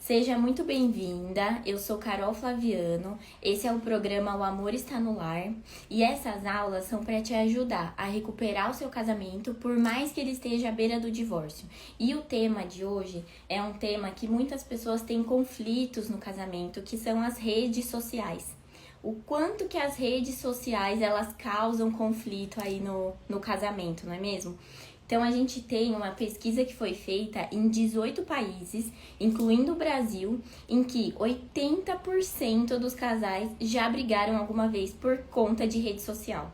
Seja muito bem-vinda, eu sou Carol Flaviano, esse é o programa O Amor Está no Lar e essas aulas são para te ajudar a recuperar o seu casamento por mais que ele esteja à beira do divórcio. E o tema de hoje é um tema que muitas pessoas têm conflitos no casamento, que são as redes sociais. O quanto que as redes sociais elas causam conflito aí no casamento, não é mesmo? Então, a gente tem uma pesquisa que foi feita em 18 países, incluindo o Brasil, em que 80% dos casais já brigaram alguma vez por conta de rede social.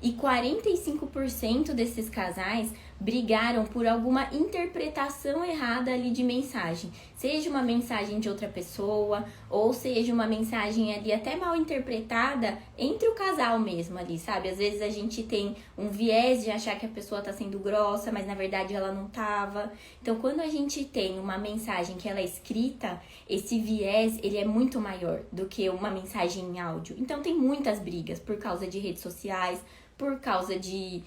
E 45% desses casais brigaram por alguma interpretação errada ali de mensagem. Seja uma mensagem de outra pessoa, ou seja uma mensagem ali até mal interpretada entre o casal mesmo ali, sabe? Às vezes a gente tem um viés de achar que a pessoa tá sendo grossa, mas na verdade ela não tava. Então, quando a gente tem uma mensagem que ela é escrita, esse viés, ele é muito maior do que uma mensagem em áudio. Então, tem muitas brigas por causa de redes sociais, por causa de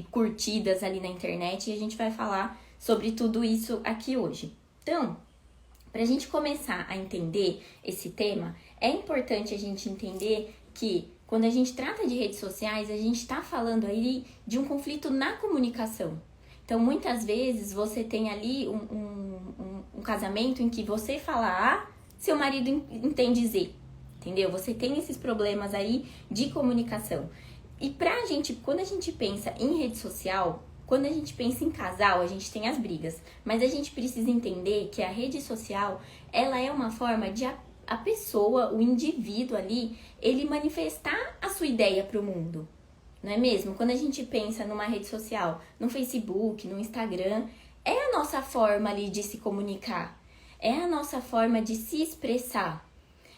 curtidas ali na internet, e a gente vai falar sobre tudo isso aqui hoje. Então, para a gente começar a entender esse tema, é importante a gente entender que quando a gente trata de redes sociais, a gente está falando aí de um conflito na comunicação. Então, muitas vezes, você tem ali um casamento em que você fala A, seu marido entende Z, entendeu? Você tem esses problemas aí de comunicação. E quando a gente pensa em rede social, quando a gente pensa em casal, a gente tem as brigas. Mas a gente precisa entender que a rede social, ela é uma forma de a pessoa, o indivíduo ali, ele manifestar a sua ideia para o mundo. Não é mesmo? Quando a gente pensa numa rede social, no Facebook, no Instagram, é a nossa forma ali de se comunicar. É a nossa forma de se expressar.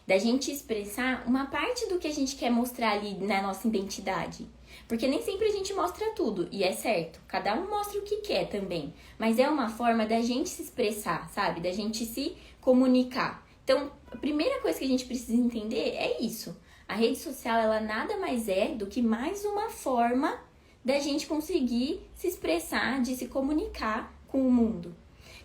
Da gente expressar uma parte do que a gente quer mostrar ali na nossa identidade. Porque nem sempre a gente mostra tudo, e é certo, cada um mostra o que quer também. Mas é uma forma da gente se expressar, sabe? Da gente se comunicar. Então, a primeira coisa que a gente precisa entender é isso. A rede social, ela nada mais é do que mais uma forma da gente conseguir se expressar, de se comunicar com o mundo.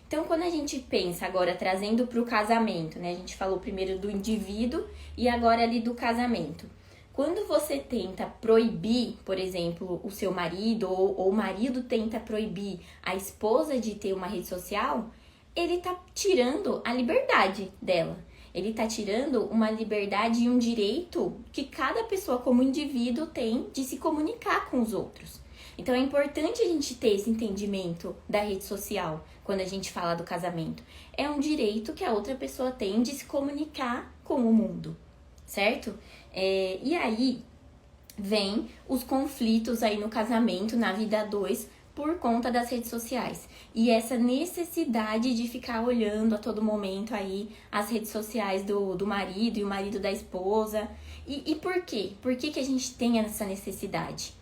Então, quando a gente pensa agora, trazendo para o casamento, né? A gente falou primeiro do indivíduo e agora ali do casamento. Quando você tenta proibir, por exemplo, o seu marido ou o marido tenta proibir a esposa de ter uma rede social, ele tá tirando a liberdade dela. Ele tá tirando uma liberdade e um direito que cada pessoa como indivíduo tem de se comunicar com os outros. Então, é importante a gente ter esse entendimento da rede social quando a gente fala do casamento. É um direito que a outra pessoa tem de se comunicar com o mundo, certo? E aí, vem os conflitos aí no casamento, na vida a dois, por conta das redes sociais. E essa necessidade de ficar olhando a todo momento aí as redes sociais do marido e o marido da esposa. E por quê? Por que a gente tem essa necessidade?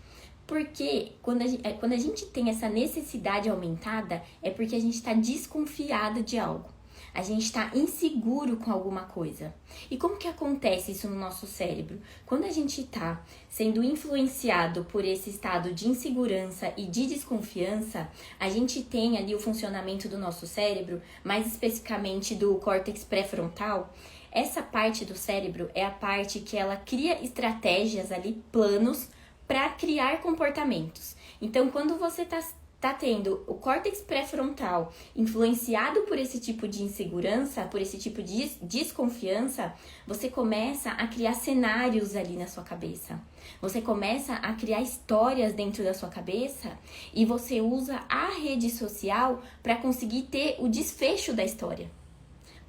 Porque quando a gente tem essa necessidade aumentada, é porque a gente está desconfiada de algo. A gente está inseguro com alguma coisa. E como que acontece isso no nosso cérebro? Quando a gente está sendo influenciado por esse estado de insegurança e de desconfiança, a gente tem ali o funcionamento do nosso cérebro, mais especificamente do córtex pré-frontal. Essa parte do cérebro é a parte que ela cria estratégias ali, planos, para criar comportamentos. Então, quando você está tendo o córtex pré-frontal influenciado por esse tipo de insegurança, por esse tipo de desconfiança, você começa a criar cenários ali na sua cabeça. Você começa a criar histórias dentro da sua cabeça e você usa a rede social para conseguir ter o desfecho da história.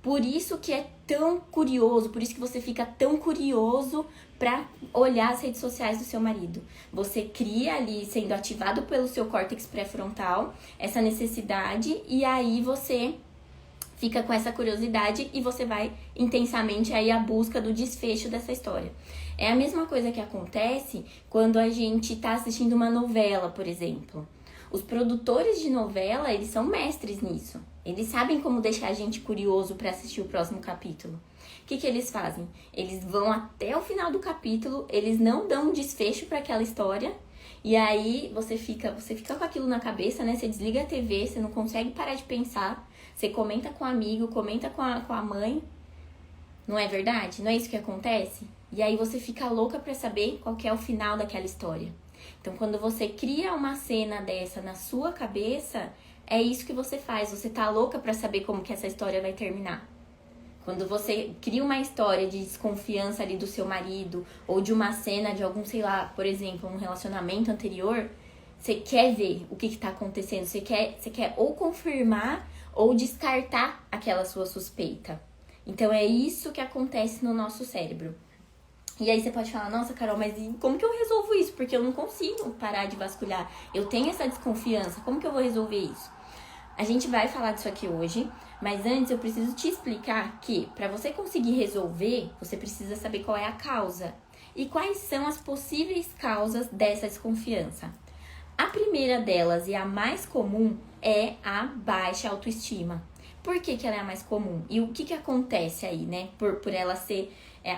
Por isso que é tão curioso, por isso que você fica tão curioso para olhar as redes sociais do seu marido. Você cria ali, sendo ativado pelo seu córtex pré-frontal, essa necessidade, e aí você fica com essa curiosidade e você vai intensamente aí à busca do desfecho dessa história. É a mesma coisa que acontece quando a gente está assistindo uma novela, por exemplo. Os produtores de novela, eles são mestres nisso. Eles sabem como deixar a gente curioso para assistir o próximo capítulo. O que eles fazem? Eles vão até o final do capítulo, eles não dão um desfecho para aquela história, e aí você fica com aquilo na cabeça, né? Você desliga a TV, você não consegue parar de pensar, Você comenta com o amigo, comenta com a mãe. Não é verdade? Não é isso que acontece? E aí você fica louca pra saber qual que é o final daquela história. Então, quando você cria uma cena dessa na sua cabeça, é isso que você faz. Você tá louca pra saber como que essa história vai terminar. Quando você cria uma história de desconfiança ali do seu marido, ou de uma cena de algum, sei lá, por exemplo, um relacionamento anterior, você quer ver o que tá acontecendo. Você quer ou confirmar ou descartar aquela sua suspeita. Então, é isso que acontece no nosso cérebro. E aí você pode falar, nossa, Carol, mas como que eu resolvo isso? Porque eu não consigo parar de vasculhar. Eu tenho essa desconfiança, como que eu vou resolver isso? A gente vai falar disso aqui hoje, mas antes eu preciso te explicar que para você conseguir resolver, você precisa saber qual é a causa. E quais são as possíveis causas dessa desconfiança. A primeira delas e a mais comum é a baixa autoestima. Por que ela é a mais comum? E o que acontece aí, né? Por ela ser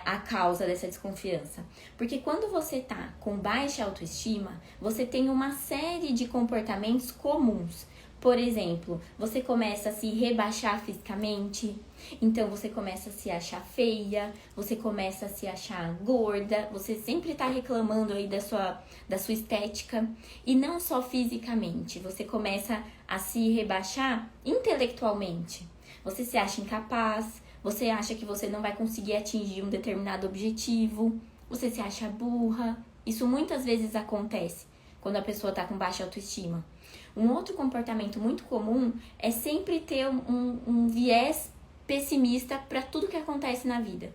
a causa dessa desconfiança. Porque quando você tá com baixa autoestima, você tem uma série de comportamentos comuns. Por exemplo, você começa a se rebaixar fisicamente, então você começa a se achar feia, você começa a se achar gorda, você sempre tá reclamando aí da sua estética. E não só fisicamente, você começa a se rebaixar intelectualmente. Você se acha incapaz, você acha que você não vai conseguir atingir um determinado objetivo, você se acha burra. Isso muitas vezes acontece quando a pessoa tá com baixa autoestima. Um outro comportamento muito comum é sempre ter um viés pessimista para tudo que acontece na vida.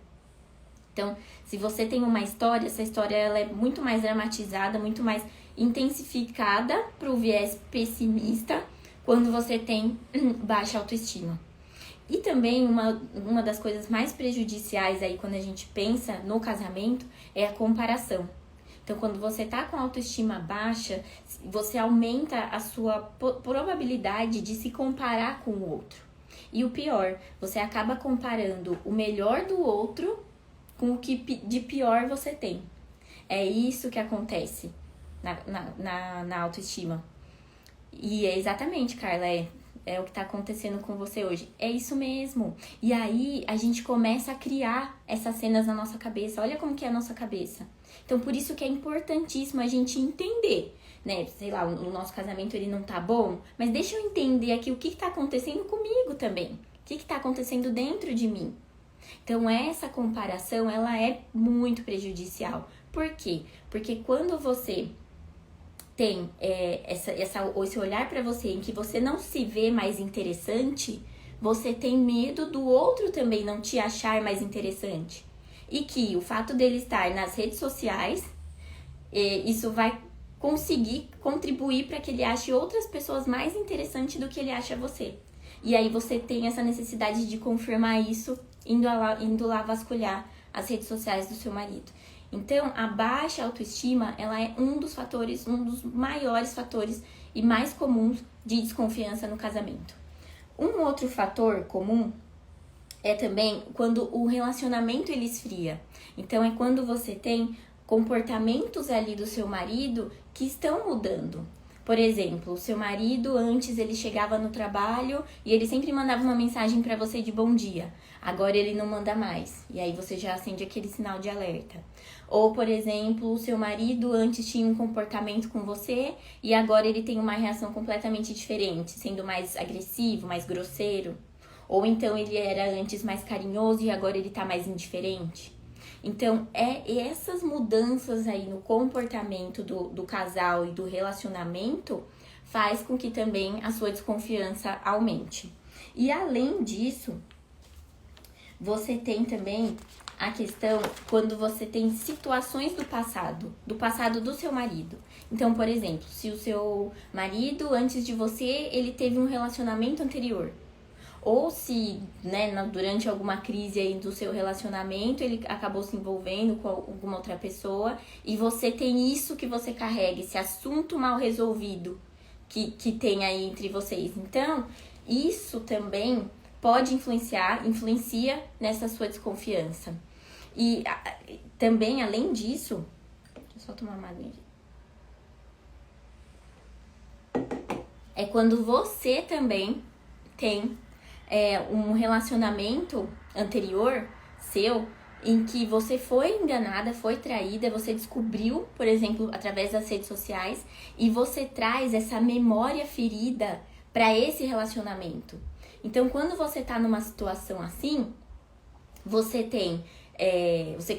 Então, se você tem uma história, essa história ela é muito mais dramatizada, muito mais intensificada para o viés pessimista quando você tem baixa autoestima. E também uma das coisas mais prejudiciais aí quando a gente pensa no casamento é a comparação. Então, quando você tá com autoestima baixa, você aumenta a sua probabilidade de se comparar com o outro. E o pior, você acaba comparando o melhor do outro com o que de pior você tem. É isso que acontece na autoestima. E é exatamente, Carla, é o que tá acontecendo com você hoje. É isso mesmo. E aí, a gente começa a criar essas cenas na nossa cabeça. Olha como que é a nossa cabeça. Então, por isso que é importantíssimo a gente entender, né? Sei lá, o nosso casamento ele não tá bom, mas deixa eu entender aqui o que tá acontecendo comigo também. O que tá acontecendo dentro de mim. Então, essa comparação, ela é muito prejudicial. Por quê? Porque quando você tem esse olhar para você em que você não se vê mais interessante, você tem medo do outro também não te achar mais interessante. E que o fato dele estar nas redes sociais, isso vai conseguir contribuir para que ele ache outras pessoas mais interessantes do que ele acha você. E aí você tem essa necessidade de confirmar isso indo lá vasculhar as redes sociais do seu marido. Então, a baixa autoestima, ela é um dos maiores fatores e mais comuns de desconfiança no casamento. Um outro fator comum é também quando o relacionamento ele esfria. Então, é quando você tem comportamentos ali do seu marido que estão mudando. Por exemplo, o seu marido antes ele chegava no trabalho e ele sempre mandava uma mensagem para você de bom dia. Agora ele não manda mais. E aí você já acende aquele sinal de alerta. Ou, por exemplo, o seu marido antes tinha um comportamento com você e agora ele tem uma reação completamente diferente, sendo mais agressivo, mais grosseiro. Ou então ele era antes mais carinhoso e agora ele tá mais indiferente. Então, essas mudanças aí no comportamento do casal e do relacionamento faz com que também a sua desconfiança aumente. E além disso, você tem também a questão quando você tem situações do passado do seu marido. Então, por exemplo, se o seu marido, antes de você, ele teve um relacionamento anterior. Ou se, né, durante alguma crise aí do seu relacionamento, ele acabou se envolvendo com alguma outra pessoa e você tem isso que você carrega, esse assunto mal resolvido que tem aí entre vocês. Então, isso também pode influencia nessa sua desconfiança. E também, além disso, deixa eu só tomar uma aguinha. É quando você também tem um relacionamento anterior seu em que você foi enganada, foi traída, você descobriu, por exemplo, através das redes sociais, e você traz essa memória ferida para esse relacionamento. Então, quando você tá numa situação assim, você tem...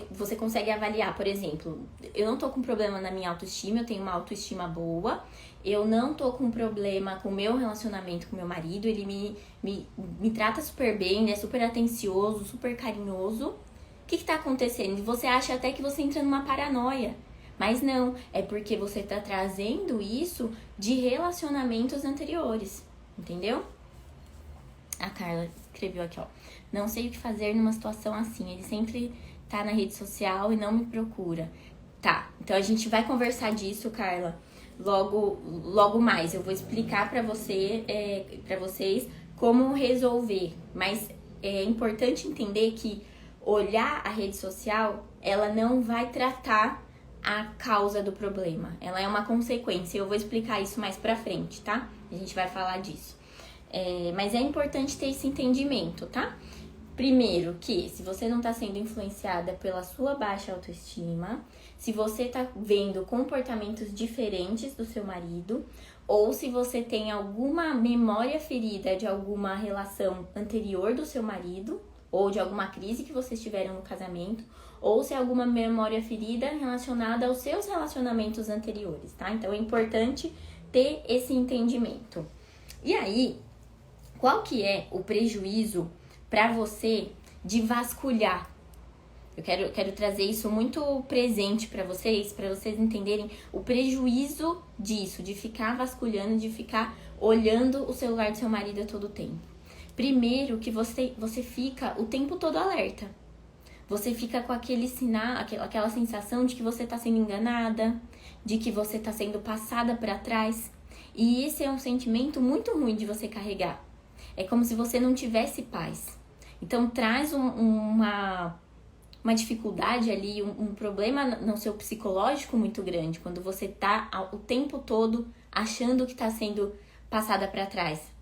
você consegue avaliar, por exemplo, eu não tô com problema na minha autoestima, eu tenho uma autoestima boa, eu não tô com problema com o meu relacionamento com meu marido, ele me trata super bem, ele é super atencioso, super carinhoso. O que tá acontecendo? Você acha até que você entra numa paranoia, mas não, é porque você tá trazendo isso de relacionamentos anteriores, entendeu? A Carla escreveu aqui, ó. Não sei o que fazer numa situação assim. Ele sempre tá na rede social e não me procura. Tá, então a gente vai conversar disso, Carla, logo mais. Eu vou explicar pra vocês como resolver. Mas é importante entender que olhar a rede social, ela não vai tratar a causa do problema. Ela é uma consequência. Eu vou explicar isso mais pra frente, tá? A gente vai falar disso. Mas é importante ter esse entendimento, tá? Primeiro, que se você não tá sendo influenciada pela sua baixa autoestima, se você tá vendo comportamentos diferentes do seu marido, ou se você tem alguma memória ferida de alguma relação anterior do seu marido, ou de alguma crise que vocês tiveram no casamento, ou se é alguma memória ferida relacionada aos seus relacionamentos anteriores, tá? Então é importante ter esse entendimento. E aí, qual que é o prejuízo para você de vasculhar? Eu quero trazer isso muito presente para vocês entenderem o prejuízo disso, de ficar vasculhando, de ficar olhando o celular do seu marido a todo tempo. Primeiro, que você fica o tempo todo alerta. Você fica com aquele sinal, aquela sensação de que você está sendo enganada, de que você está sendo passada para trás. E esse é um sentimento muito ruim de você carregar. É como se você não tivesse paz. Então traz uma dificuldade ali, um problema no seu psicológico muito grande, quando você tá o tempo todo achando que está sendo passada para trás,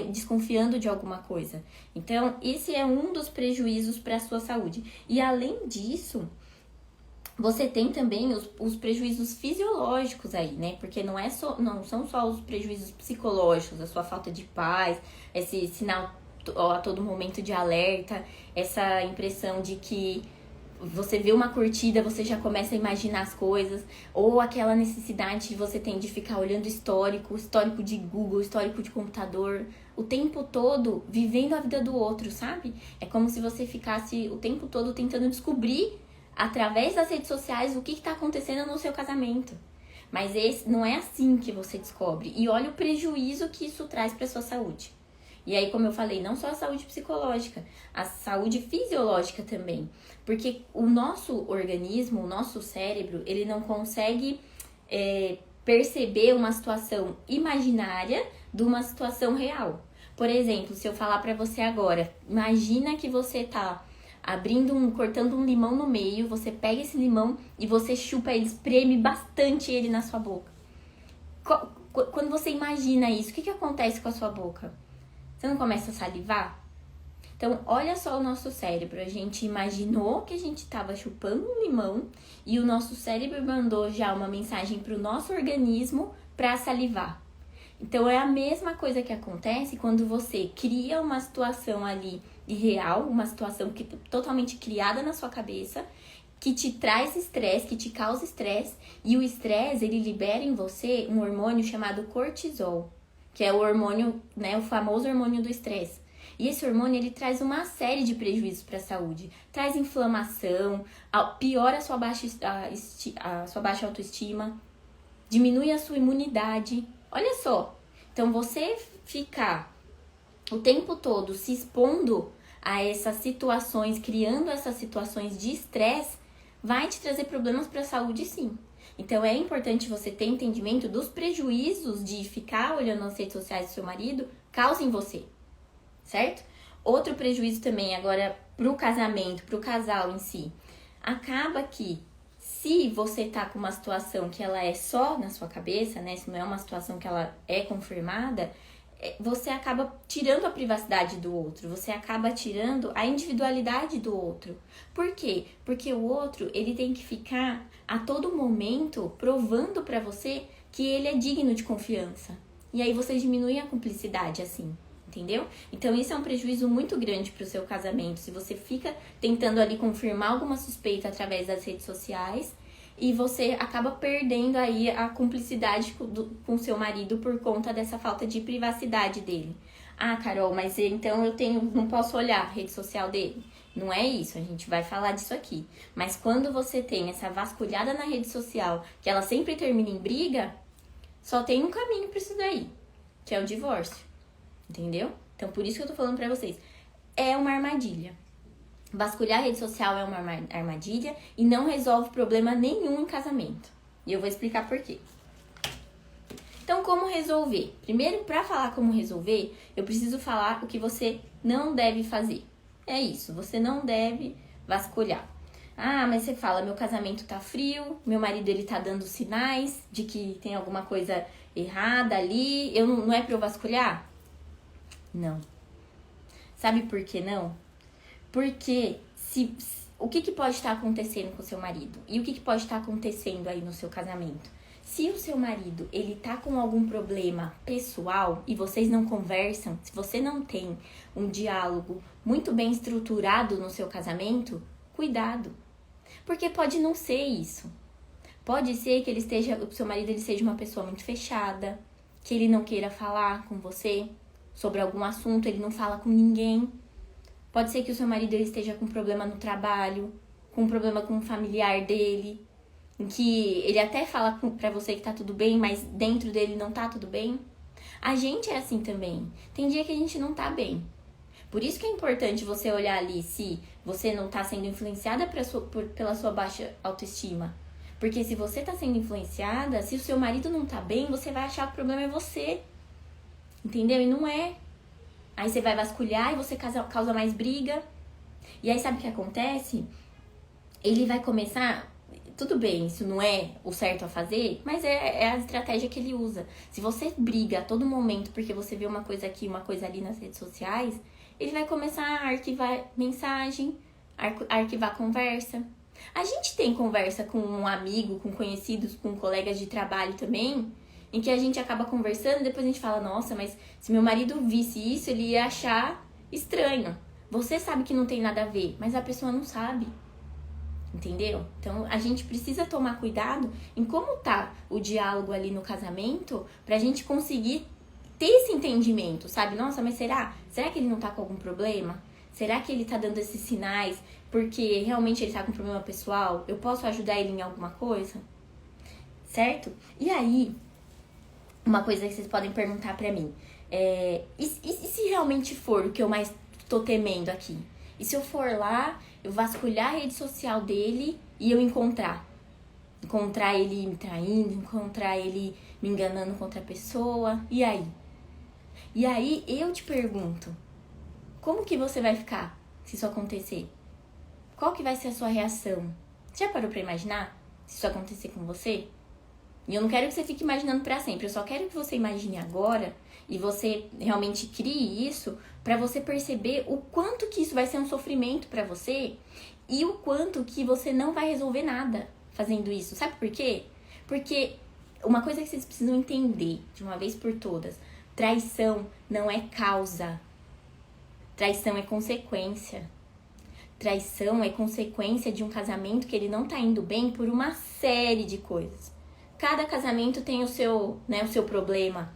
desconfiando de alguma coisa. Então, esse é um dos prejuízos para a sua saúde. E além disso, você tem também os prejuízos fisiológicos aí, né? Porque não são só os prejuízos psicológicos, a sua falta de paz, esse sinal a todo momento de alerta, essa impressão de que você vê uma curtida, você já começa a imaginar as coisas, ou aquela necessidade que você tem de ficar olhando histórico de Google, histórico de computador, o tempo todo vivendo a vida do outro, sabe? É como se você ficasse o tempo todo tentando descobrir, através das redes sociais, o que está acontecendo no seu casamento. Mas não é assim que você descobre. E olha o prejuízo que isso traz para sua saúde. E aí, como eu falei, não só a saúde psicológica, a saúde fisiológica também. Porque o nosso organismo, o nosso cérebro, ele não consegue perceber uma situação imaginária de uma situação real. Por exemplo, se eu falar pra você agora, imagina que você tá cortando um limão no meio, você pega esse limão e você chupa ele, espreme bastante ele na sua boca. Quando você imagina isso, o que acontece com a sua boca? Você não começa a salivar? Então, olha só o nosso cérebro. A gente imaginou que a gente estava chupando um limão e o nosso cérebro mandou já uma mensagem para o nosso organismo para salivar. Então, é a mesma coisa que acontece quando você cria uma situação ali irreal, uma situação totalmente criada na sua cabeça, que te traz estresse, que te causa estresse, e o estresse, ele libera em você um hormônio chamado cortisol, que é o hormônio, né, o famoso hormônio do estresse. E esse hormônio, ele traz uma série de prejuízos para a saúde. Traz inflamação, piora a sua baixa autoestima, diminui a sua imunidade. Olha só, então você ficar o tempo todo se expondo a essas situações, criando essas situações de estresse, vai te trazer problemas para a saúde, sim. Então, é importante você ter entendimento dos prejuízos de ficar olhando as redes sociais do seu marido causa em você, certo? Outro prejuízo também, agora, pro casamento, pro casal em si. Acaba que, se você tá com uma situação que ela é só na sua cabeça, né? Se não é uma situação que ela é confirmada, você acaba tirando a privacidade do outro, você acaba tirando a individualidade do outro. Por quê? Porque o outro, ele tem que ficar a todo momento provando pra você que ele é digno de confiança. E aí você diminui a cumplicidade assim, entendeu? Então isso é um prejuízo muito grande pro seu casamento, se você fica tentando ali confirmar alguma suspeita através das redes sociais e você acaba perdendo aí a cumplicidade com seu marido por conta dessa falta de privacidade dele. Ah, Carol, mas então não posso olhar a rede social dele. Não é isso, a gente vai falar disso aqui. Mas quando você tem essa vasculhada na rede social, que ela sempre termina em briga, só tem um caminho pra isso daí, que é o divórcio. Entendeu? Então, por isso que eu tô falando pra vocês. É uma armadilha. Vasculhar a rede social é uma armadilha e não resolve problema nenhum em casamento. E eu vou explicar por quê. Então, como resolver? Primeiro, para falar como resolver, eu preciso falar o que você não deve fazer. É isso, você não deve vasculhar. Ah, mas você fala, meu casamento tá frio, meu marido ele tá dando sinais de que tem alguma coisa errada ali, não é pra eu vasculhar? Não. Sabe por que não? Porque o que pode estar acontecendo com o seu marido? E o que pode estar acontecendo aí no seu casamento? Se o seu marido, ele tá com algum problema pessoal e vocês não conversam, se você não tem um diálogo muito bem estruturado no seu casamento, cuidado. Porque pode não ser isso. Pode ser que o seu marido ele seja uma pessoa muito fechada, que ele não queira falar com você sobre algum assunto, ele não fala com ninguém. Pode ser que o seu marido ele esteja com problema no trabalho, com problema com um familiar dele, em que ele até fala pra você que tá tudo bem, mas dentro dele não tá tudo bem. A gente é assim também. Tem dia que a gente não tá bem. Por isso que é importante você olhar ali se você não tá sendo influenciada pela sua baixa autoestima. Porque se você tá sendo influenciada, se o seu marido não tá bem, você vai achar que o problema é você. Entendeu? E não é. Aí você vai vasculhar e você causa mais briga. E aí sabe o que acontece? Ele vai começar... Tudo bem, isso não é o certo a fazer, mas é a estratégia que ele usa. Se você briga a todo momento porque você vê uma coisa aqui, uma coisa ali nas redes sociais, ele vai começar a arquivar mensagem, arquivar conversa. A gente tem conversa com um amigo, com conhecidos, com colegas de trabalho também, em que a gente acaba conversando e depois a gente fala, nossa, mas se meu marido visse isso, ele ia achar estranho. Você sabe que não tem nada a ver, mas a pessoa não sabe. Entendeu? Então, a gente precisa tomar cuidado em como tá o diálogo ali no casamento pra gente conseguir ter esse entendimento, sabe? Nossa, mas será? Será que ele não tá com algum problema? Será que ele tá dando esses sinais porque realmente ele tá com problema pessoal? Eu posso ajudar ele em alguma coisa? Certo? E aí, uma coisa que vocês podem perguntar pra mim e se realmente for o que eu mais tô temendo aqui? E se eu for lá, eu vasculhar a rede social dele e eu encontrar ele me traindo, encontrar ele me enganando com outra pessoa, e aí? E aí eu te pergunto, como que você vai ficar se isso acontecer? Qual que vai ser a sua reação? Você já parou pra imaginar se isso acontecer com você? E eu não quero que você fique imaginando pra sempre, eu só quero que você imagine agora e você realmente crie isso pra você perceber o quanto que isso vai ser um sofrimento pra você e o quanto que você não vai resolver nada fazendo isso. Sabe por quê? Porque uma coisa que vocês precisam entender de uma vez por todas, traição não é causa, traição é consequência. Traição é consequência de um casamento que ele não tá indo bem por uma série de coisas. Cada casamento tem o seu problema,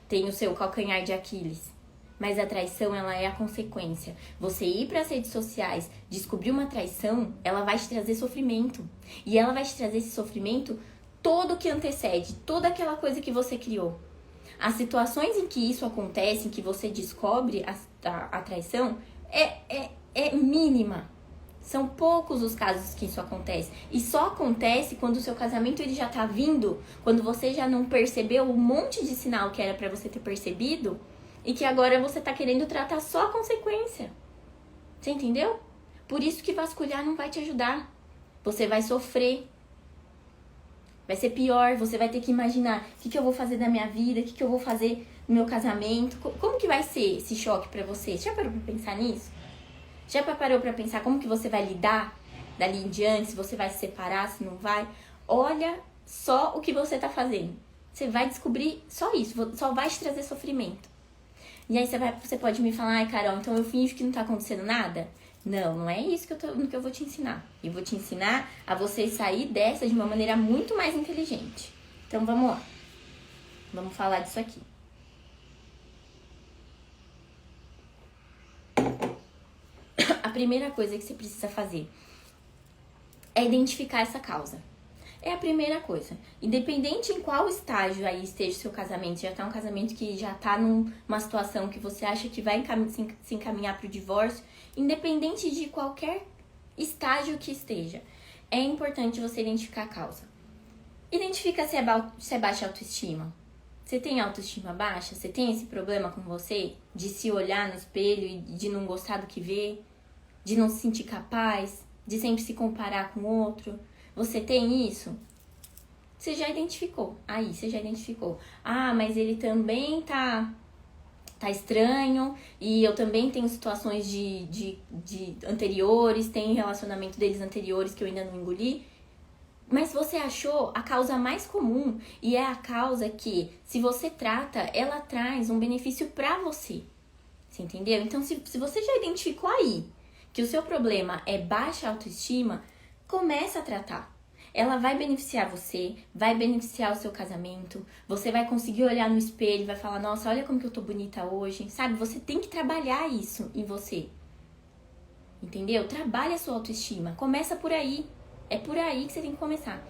tem o seu calcanhar de Aquiles. Mas a traição, ela é a consequência. Você ir para as redes sociais, descobrir uma traição, ela vai te trazer sofrimento. E ela vai te trazer esse sofrimento todo que antecede, toda aquela coisa que você criou. As situações em que isso acontece, em que você descobre a traição, é mínima. São poucos os casos que isso acontece. E só acontece quando o seu casamento ele já tá vindo, quando você já não percebeu um monte de sinal que era pra você ter percebido e que agora você tá querendo tratar só a consequência. Você entendeu? Por isso que vasculhar não vai te ajudar. Você vai sofrer. Vai ser pior, você vai ter que imaginar o que eu vou fazer da minha vida, o que eu vou fazer no meu casamento. Como que vai ser esse choque pra você? Já parou pra pensar nisso? Já parou pra pensar como que você vai lidar dali em diante? Se você vai se separar, se não vai? Olha só o que você tá fazendo. Você vai descobrir só isso, só vai te trazer sofrimento. E aí você pode me falar, ai Carol, então eu finjo que não tá acontecendo nada? Não é isso que eu vou te ensinar. Eu vou te ensinar a você sair dessa de uma maneira muito mais inteligente. Então vamos lá. Vamos falar disso aqui. A primeira coisa que você precisa fazer é identificar essa causa. É a primeira coisa. Independente em qual estágio aí esteja o seu casamento, já tá um casamento que já tá numa situação que você acha que vai se encaminhar pro divórcio, independente de qualquer estágio que esteja, é importante você identificar a causa. Identifica se é baixa autoestima. Você tem autoestima baixa? Você tem esse problema com você? De se olhar no espelho e de não gostar do que vê? De não se sentir capaz? De sempre se comparar com o outro? Você tem isso? Você já identificou. Aí, você já identificou. Ah, mas ele também tá estranho. E eu também tenho situações de anteriores. Tem relacionamento deles anteriores que eu ainda não engoli. Mas você achou a causa mais comum. E é a causa que, se você trata, ela traz um benefício pra você. Você entendeu? Então, se você já identificou aí que o seu problema é baixa autoestima, começa a tratar. Ela vai beneficiar você, vai beneficiar o seu casamento, você vai conseguir olhar no espelho e vai falar, nossa, olha como que eu tô bonita hoje, sabe? Você tem que trabalhar isso em você, entendeu? Trabalha a sua autoestima, começa por aí, é por aí que você tem que começar.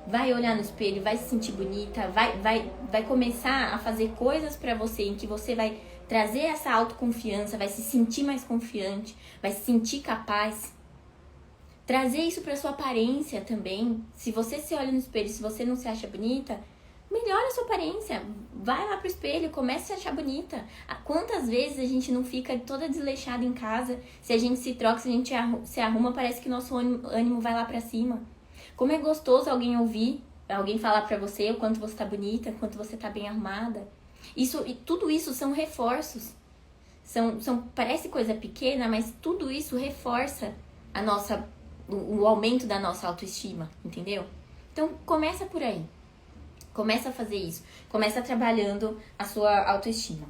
Vai olhar no espelho, vai se sentir bonita, vai começar a fazer coisas pra você em que você vai trazer essa autoconfiança, vai se sentir mais confiante, vai se sentir capaz. Trazer isso pra sua aparência também. Se você se olha no espelho, se você não se acha bonita, melhora a sua aparência. Vai lá pro espelho, comece a se achar bonita. Quantas vezes a gente não fica toda desleixada em casa? Se a gente se troca, se a gente se arruma, parece que nosso ânimo vai lá pra cima. Como é gostoso alguém ouvir, alguém falar pra você o quanto você tá bonita, o quanto você tá bem arrumada. Tudo isso são reforços. Parece coisa pequena, mas tudo isso reforça o aumento da nossa autoestima, entendeu? Então, começa por aí. Começa a fazer isso. Começa trabalhando a sua autoestima.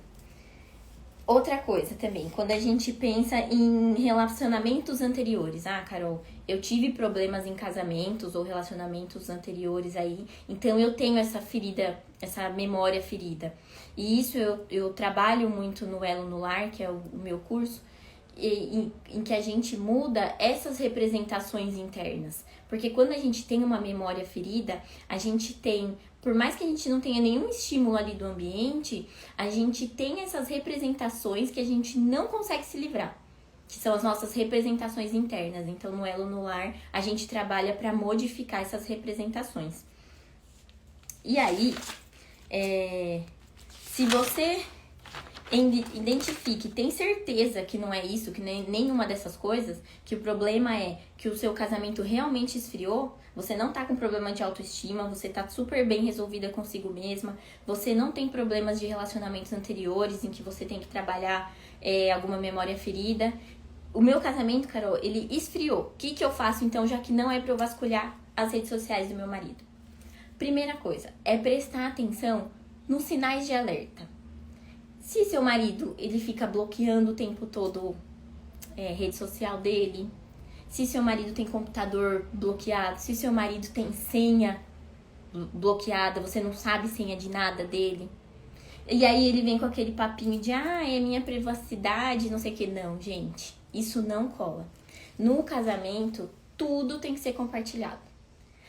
Outra coisa também, quando a gente pensa em relacionamentos anteriores. Ah, Carol, eu tive problemas em casamentos ou relacionamentos anteriores aí, então eu tenho essa ferida, essa memória ferida. E isso eu trabalho muito no Elo no Lar, que é o meu curso, em que a gente muda essas representações internas. Porque quando a gente tem uma memória ferida, a gente tem, por mais que a gente não tenha nenhum estímulo ali do ambiente, a gente tem essas representações que a gente não consegue se livrar, que são as nossas representações internas. Então, no Elo no Lar, a gente trabalha para modificar essas representações. E aí, se você identifique, tem certeza que não é isso, que nem nenhuma dessas coisas, que o problema é que o seu casamento realmente esfriou, você não tá com problema de autoestima, você tá super bem resolvida consigo mesma, você não tem problemas de relacionamentos anteriores em que você tem que trabalhar alguma memória ferida. O meu casamento, Carol, ele esfriou. O que eu faço então, já que não é pra eu vasculhar as redes sociais do meu marido? Primeira coisa, é prestar atenção nos sinais de alerta. Se seu marido, ele fica bloqueando o tempo todo rede social dele, se seu marido tem computador bloqueado, se seu marido tem senha bloqueada, você não sabe senha de nada dele, e aí ele vem com aquele papinho de, é minha privacidade, não sei o que. Não, gente, isso não cola. No casamento, tudo tem que ser compartilhado.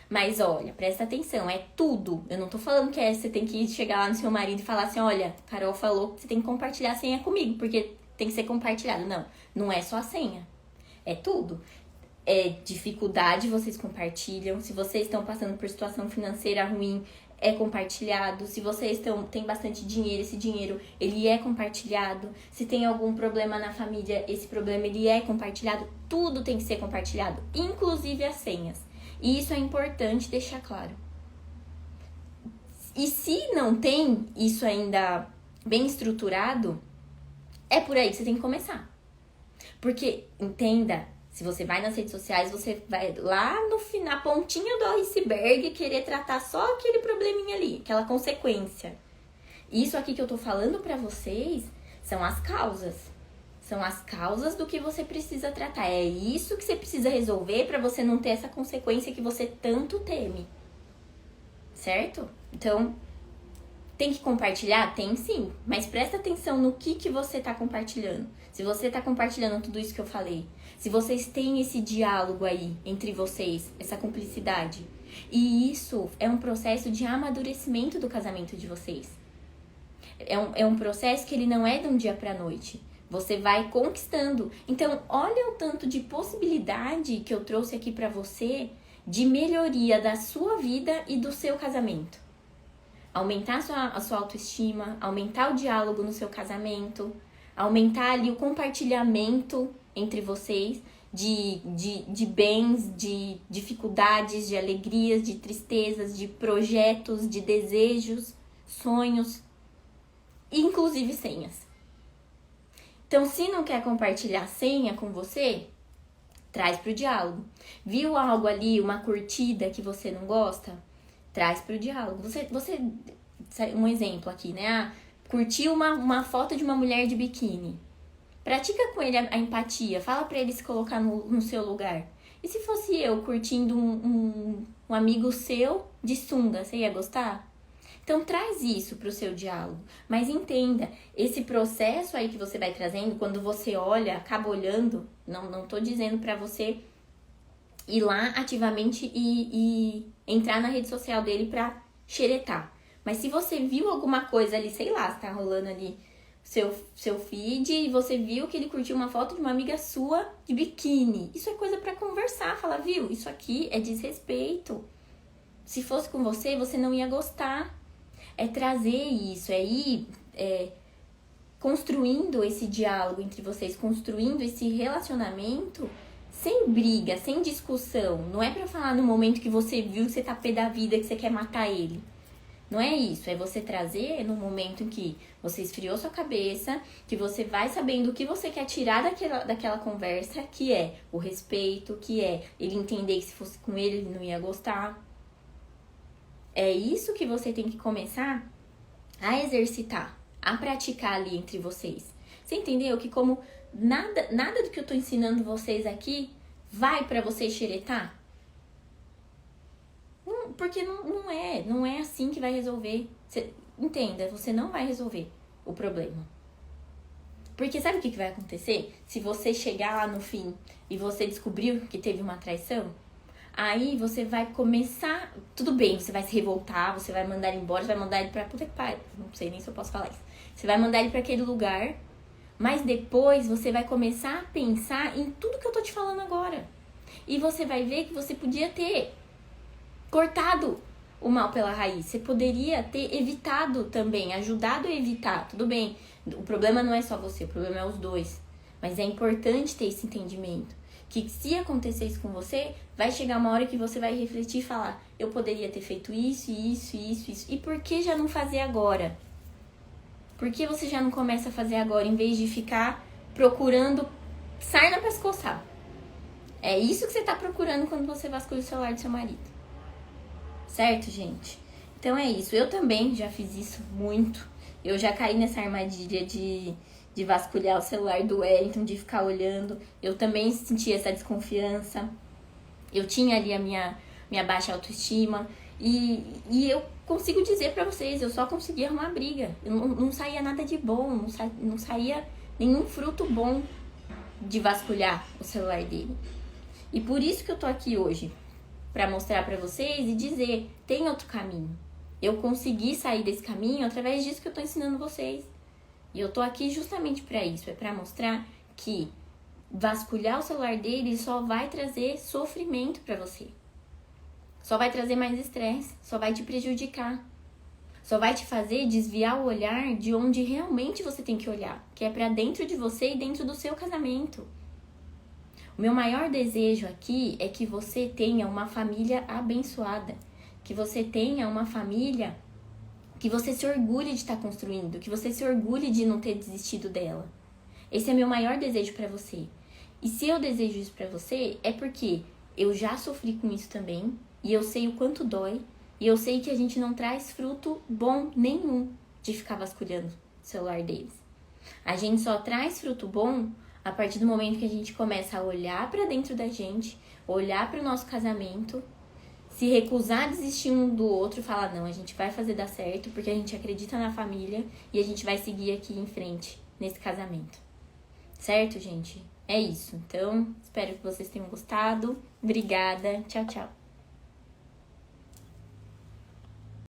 Mas olha, presta atenção, é tudo. Eu não tô falando que você tem que chegar lá no seu marido e falar assim, olha, Carol falou que você tem que compartilhar a senha comigo, porque tem que ser compartilhado. Não é só a senha, é tudo. Dificuldade, vocês compartilham. Se vocês estão passando por situação financeira ruim, é compartilhado. Se vocês têm bastante dinheiro, esse dinheiro, ele é compartilhado. Se tem algum problema na família, esse problema, ele é compartilhado. Tudo tem que ser compartilhado, inclusive as senhas. E isso é importante deixar claro. E se não tem isso ainda bem estruturado, é por aí que você tem que começar. Porque, entenda, se você vai nas redes sociais, você vai lá na pontinha do iceberg querer tratar só aquele probleminha ali, aquela consequência. Isso aqui que eu tô falando pra vocês são as causas. São as causas do que você precisa tratar. É isso que você precisa resolver pra você não ter essa consequência que você tanto teme. Certo? Então, tem que compartilhar? Tem sim. Mas presta atenção no que você tá compartilhando. Se você tá compartilhando tudo isso que eu falei. Se vocês têm esse diálogo aí entre vocês, essa cumplicidade. E isso é um processo de amadurecimento do casamento de vocês. É um processo que ele não é de um dia pra noite. Você vai conquistando. Então, olha o tanto de possibilidade que eu trouxe aqui pra você de melhoria da sua vida e do seu casamento. Aumentar a sua autoestima, aumentar o diálogo no seu casamento, aumentar ali o compartilhamento entre vocês de bens, de dificuldades, de alegrias, de tristezas, de projetos, de desejos, sonhos, inclusive senhas. Então, se não quer compartilhar senha com você, traz pro diálogo. Viu algo ali, uma curtida que você não gosta? Traz pro diálogo. Um exemplo aqui, né? Curtiu uma foto de uma mulher de biquíni. Pratica com ele a empatia. Fala pra ele se colocar no seu lugar. E se fosse eu curtindo um amigo seu de sunga, você ia gostar? Então, traz isso pro seu diálogo. Mas entenda, esse processo aí que você vai trazendo, quando você olha, acaba olhando, não tô dizendo pra você ir lá ativamente e entrar na rede social dele pra xeretar. Mas se você viu alguma coisa ali, sei lá, tá rolando ali seu feed e você viu que ele curtiu uma foto de uma amiga sua de biquíni, isso é coisa pra conversar. Fala, viu? Isso aqui é desrespeito. Se fosse com você, você não ia gostar. É trazer isso, é ir construindo esse diálogo entre vocês, construindo esse relacionamento sem briga, sem discussão. Não é pra falar no momento que você viu que você tá pé da vida, que você quer matar ele. Não é isso, é você trazer no momento em que você esfriou sua cabeça, que você vai sabendo o que você quer tirar daquela conversa, que é o respeito, que é ele entender que se fosse com ele não ia gostar. É isso que você tem que começar a exercitar, a praticar ali entre vocês. Você entendeu que como nada do que eu tô ensinando vocês aqui vai pra vocês xeretar? Porque não é assim que vai resolver. Entenda, você não vai resolver o problema. Porque sabe o que vai acontecer? Se você chegar lá no fim e você descobriu que teve uma traição, aí você vai começar... Tudo bem, você vai se revoltar, você vai mandar ele embora, você vai mandar ele pra puta que pariu. Não sei nem se eu posso falar isso. Você vai mandar ele pra aquele lugar, mas depois você vai começar a pensar em tudo que eu tô te falando agora. E você vai ver que você podia ter cortado o mal pela raiz. Você poderia ter evitado também, ajudado a evitar. Tudo bem, o problema não é só você, o problema é os dois. Mas é importante ter esse entendimento. Que se acontecer isso com você, vai chegar uma hora que você vai refletir e falar: eu poderia ter feito isso, isso, isso, isso. E por que já não fazer agora? Por que você já não começa a fazer agora, em vez de ficar procurando sarna pra se coçar? É isso que você tá procurando quando você vasculha o celular do seu marido. Certo, gente? Então é isso. Eu também já fiz isso muito. Eu já caí nessa armadilha de vasculhar o celular do Wellington, de ficar olhando. Eu também senti essa desconfiança. Eu tinha ali a minha baixa autoestima. E eu consigo dizer pra vocês, eu só conseguia arrumar briga. Não saía nada de bom, não saía nenhum fruto bom de vasculhar o celular dele. E por isso que eu tô aqui hoje, pra mostrar pra vocês e dizer, tem outro caminho. Eu consegui sair desse caminho através disso que eu tô ensinando vocês. E eu tô aqui justamente pra isso, é pra mostrar que vasculhar o celular dele só vai trazer sofrimento pra você. Só vai trazer mais estresse, só vai te prejudicar. Só vai te fazer desviar o olhar de onde realmente você tem que olhar, que é pra dentro de você e dentro do seu casamento. O meu maior desejo aqui é que você tenha uma família abençoada, que você tenha uma família Que você se orgulhe de estar construindo, que você se orgulhe de não ter desistido dela. Esse é meu maior desejo pra você. E se eu desejo isso pra você, é porque eu já sofri com isso também, e eu sei o quanto dói, e eu sei que a gente não traz fruto bom nenhum de ficar vasculhando o celular deles. A gente só traz fruto bom a partir do momento que a gente começa a olhar pra dentro da gente, olhar pro nosso casamento, se recusar a desistir um do outro e falar, não, a gente vai fazer dar certo, porque a gente acredita na família e a gente vai seguir aqui em frente, nesse casamento. Certo, gente? É isso. Então, espero que vocês tenham gostado. Obrigada. Tchau, tchau.